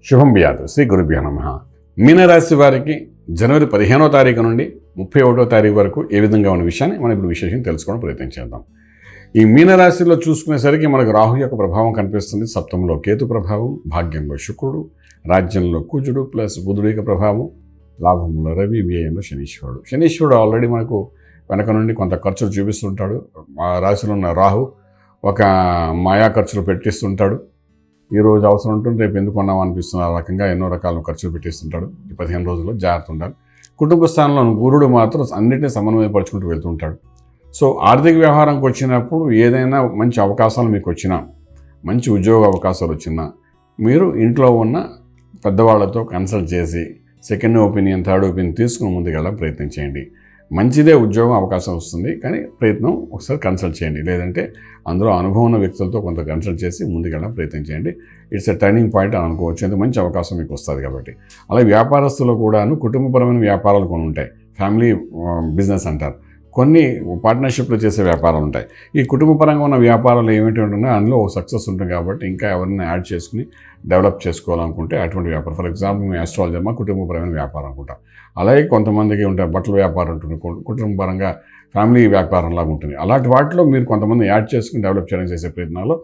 శుభం బియాదు. శ్రీ గురుభ్యో నమః. మీనరాశి వారికి జనవరి 15వ తారీఖు నుండి 31వ తారీఖు వరకు ఏ విధంగా ఉన్న విషయాన్ని మనం ఇప్పుడు విశేషంగా తెలుసుకోవడం ప్రయత్నం చేద్దాం. ఈ మీనరాశిలో చూసుకునేసరికి మనకు రాహు యొక్క ప్రభావం కనిపిస్తుంది. సప్తమంలో కేతు ప్రభావం, భాగ్యంలో శుక్రుడు, రాజ్యంలో కుజుడు ప్లస్ బుధుడు యొక్క ప్రభావం, లాభంలో రవి, వ్యయంలో శనీశ్వరుడు. శనీశ్వరుడు ఆల్రెడీ మనకు వెనక నుండి కొంత ఖర్చులు చూపిస్తుంటాడు. ఆ రాశిలో ఉన్న రాహు ఒక మాయా ఖర్చులు పెట్టిస్తుంటాడు. ఈరోజు అవసరం ఉంటుంది, రేపు ఎందుకు కొన్నాం అనిపిస్తున్న రకంగా ఎన్నో రకాల ఖర్చులు పెట్టిస్తుంటాడు. ఈ 15 రోజుల్లో జాగ్రత్త ఉండాలి. కుటుంబ స్థానంలో గురుడు మాత్రం అన్నింటినీ సమన్వయపరుచుకుంటూ వెళ్తుంటాడు. సో ఆర్థిక వ్యవహారంకి వచ్చినప్పుడు ఏదైనా మంచి అవకాశాలు మీకు వచ్చినా, మంచి ఉద్యోగ అవకాశాలు వచ్చినా మీరు ఇంట్లో ఉన్న పెద్దవాళ్లతో కన్సల్ట్ చేసి సెకండ్ ఒపీనియన్, థర్డ్ ఒపీనియన్ తీసుకుని ముందుకెళ్ళడం ప్రయత్నం చేయండి. మంచిదే ఉద్యోగం అవకాశం వస్తుంది, కానీ ప్రయత్నం ఒకసారి కన్సల్ట్ చేయండి. లేదంటే అందులో అనుభవం ఉన్న వ్యక్తులతో కొంత కన్సల్ట్ చేసి ముందుకెళ్ళడం ప్రయత్నం చేయండి. ఇట్స్ ఎ టర్నింగ్ పాయింట్ అని అనుకోవచ్చు. ఎంత మంచి అవకాశం మీకు వస్తుంది కాబట్టి. అలాగే వ్యాపారస్తులు కూడాను కుటుంబపరమైన వ్యాపారాలు కొన్ని ఉంటాయి. ఫ్యామిలీ బిజినెస్ అంటారు. కొన్ని పార్ట్నర్షిప్లో చేసే వ్యాపారాలు ఉంటాయి. ఈ కుటుంబపరంగా ఉన్న వ్యాపారాలు ఏమిటి ఉంటున్నా అందులో సక్సెస్ ఉంటుంది కాబట్టి ఇంకా ఎవరైనా యాడ్ చేసుకుని డెవలప్ చేసుకోవాలనుకుంటే అటువంటి వ్యాపారం, ఫర్ ఎగ్జాంపుల్ మీ ఆస్ట్రాలజీ మా కుటుంబపరమైన వ్యాపారం అనుకుంటాం. అలాగే కొంతమందికి ఉంటాయి బట్టల వ్యాపారం ఉంటుంది, కుటుంబపరంగా ఫ్యామిలీ వ్యాపారం లాగా ఉంటుంది. అలాంటి వాటిలో మీరు కొంతమంది యాడ్ చేసుకుని డెవలప్ చేయడం చేసే ప్రయత్నాలు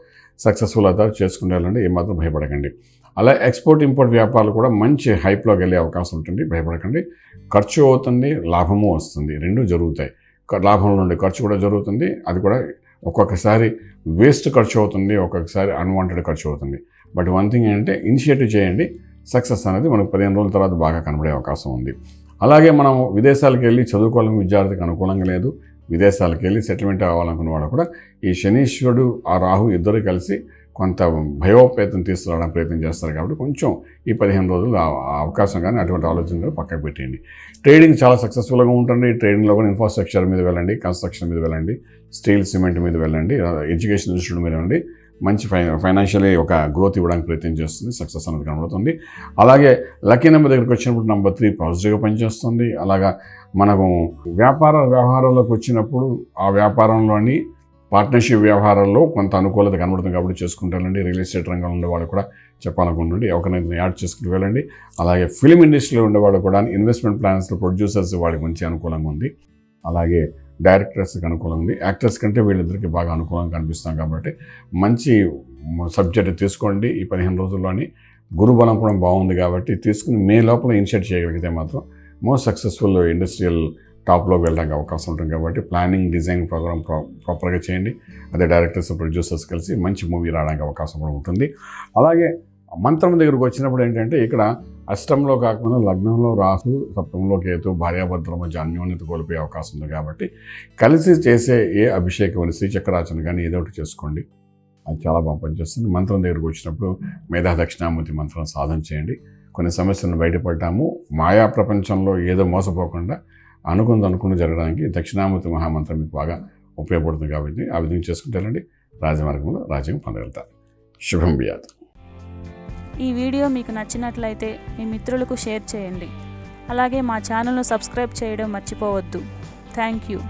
సక్సెస్ఫుల్ అవుతారు. చేసుకునే వాళ్ళంటే ఏమాత్రం భయపడకండి. అలా ఎక్స్పోర్ట్ ఇంపోర్ట్ వ్యాపారాలు కూడా మంచి హైప్లోకి వెళ్ళే అవకాశం ఉంటుంది. భయపడకండి. ఖర్చు అవుతుంది, లాభము వస్తుంది, రెండూ జరుగుతాయి. లాభంలో నుండి ఖర్చు కూడా జరుగుతుంది. అది కూడా ఒక్కొక్కసారి వేస్ట్ ఖర్చు అవుతుంది, ఒక్కొక్కసారి అన్వాంటెడ్ ఖర్చు అవుతుంది. బట్ వన్ థింగ్ ఏంటంటే ఇనిషియేటివ్ చేయండి. సక్సెస్ అనేది మనకు 15 రోజుల తర్వాత బాగా కనబడే అవకాశం ఉంది. అలాగే మనం విదేశాలకు వెళ్ళి చదువుకోవాలని విద్యార్థికి అనుకూలంగా లేదు. విదేశాలకు వెళ్ళి సెటిల్మెంట్ అవ్వాలనుకున్న వాళ్ళు కూడా ఈ శనీశ్వరుడు, ఆ రాహు ఇద్దరు కలిసి కొంత భయోపేతం తీసుకురావడానికి ప్రయత్నం చేస్తారు. కాబట్టి కొంచెం ఈ 15 రోజులు అవకాశం కానీ అటువంటి ఆలోచన కూడా పక్కకు పెట్టేయండి. ట్రేడింగ్ చాలా సక్సెస్ఫుల్గా ఉంటుంది. ట్రేడింగ్లో కూడా ఇన్ఫ్రాస్ట్రక్చర్ మీద వెళ్ళండి, కన్స్ట్రక్షన్ మీద వెళ్ళండి, స్టీల్ సిమెంట్ మీద వెళ్ళండి, ఎడ్యుకేషన్ ఇన్స్టిట్యూట్ మీద వెళ్ళండి. మంచి ఫైనాన్షియలీ ఒక గ్రోత్ ఇవ్వడానికి ప్రయత్నం చేస్తుంది. సక్సెస్ అనేది కనబడుతుంది. అలాగే లక్కీ నెంబర్ దగ్గరికి వచ్చినప్పుడు నెంబర్ 3 పాజిటివ్గా పనిచేస్తుంది. అలాగా మనకు వ్యవహారాల్లోకి వచ్చినప్పుడు ఆ వ్యాపారంలోని పార్ట్నర్షిప్ వ్యవహారాల్లో కొంత అనుకూలత కనబడుతుంది కాబట్టి చేసుకుంటారండి. రియల్ ఎస్టేట్ రంగంలో ఉండేవాళ్ళు కూడా చెప్పాలనుకుంటుండే ఎవరినైతే యాడ్ చేసుకుంటూ వెళ్ళండి. అలాగే ఫిలిం ఇండస్ట్రీలో ఉండేవాళ్ళు కూడా ఇన్వెస్ట్మెంట్ ప్లాన్స్లో ప్రొడ్యూసర్స్ వాళ్ళకి మంచి అనుకూలంగా ఉంది. అలాగే డైరెక్టర్స్కి అనుకూలంగా ఉంది. యాక్టర్స్ కంటే వీళ్ళిద్దరికి బాగా అనుకూలంగా కనిపిస్తాం కాబట్టి మంచి సబ్జెక్ట్ తీసుకోండి. ఈ 15 రోజుల్లోని గురుబలం కూడా బాగుంది కాబట్టి తీసుకుని మే లోపల ఇనిషియేట్ చేయగలిగితే మాత్రం మోస్ట్ సక్సెస్ఫుల్ ఇండస్ట్రియల్ టాప్లోకి వెళ్ళడానికి అవకాశం ఉంటుంది. కాబట్టి ప్లానింగ్, డిజైన్ ప్రోగ్రామ్ ప్రాపర్గా చేయండి. అదే డైరెక్టర్స్, ప్రొడ్యూసర్స్ కలిసి మంచి మూవీ రావడానికి అవకాశం కూడా ఉంటుంది. అలాగే మంత్రం దగ్గరకు వచ్చినప్పుడు ఏంటంటే ఇక్కడ అష్టంలో కాకుండా లగ్నంలో రాహు, సప్తమంలో కేతు, భార్యాభర్తల మధ్య అన్యోన్యత కోల్పోయే అవకాశం ఉంది. కాబట్టి కలిసి చేసే ఏ అభిషేకం అని శ్రీచక్రార్చన కానీ ఏదో ఒకటి చేసుకోండి. అది చాలా బాగా పనిచేస్తుంది. మంత్రం దగ్గరకు వచ్చినప్పుడు మేధా దక్షిణామూర్తి మంత్రం సాధన చేయండి. కొన్ని సమస్యలను బయటపడ్డాము. మాయా ప్రపంచంలో ఏదో మోసపోకుండా అనుకుని జరగడానికి దక్షిణామూర్తి మహామంత్రం మీకు బాగా ఉపయోగపడుతుంది. కాబట్టి ఆ విధంగా చేసుకుంటారండి. రాజమార్గంలో రాజ్యం పొందగలుగుతారు. శుభం బియాదు. ఈ వీడియో మీకు నచ్చినట్లయితే మీ మిత్రులకు షేర్ చేయండి. అలాగే మా ఛానల్ను సబ్స్క్రైబ్ చేయడం మర్చిపోవద్దు. Thank you.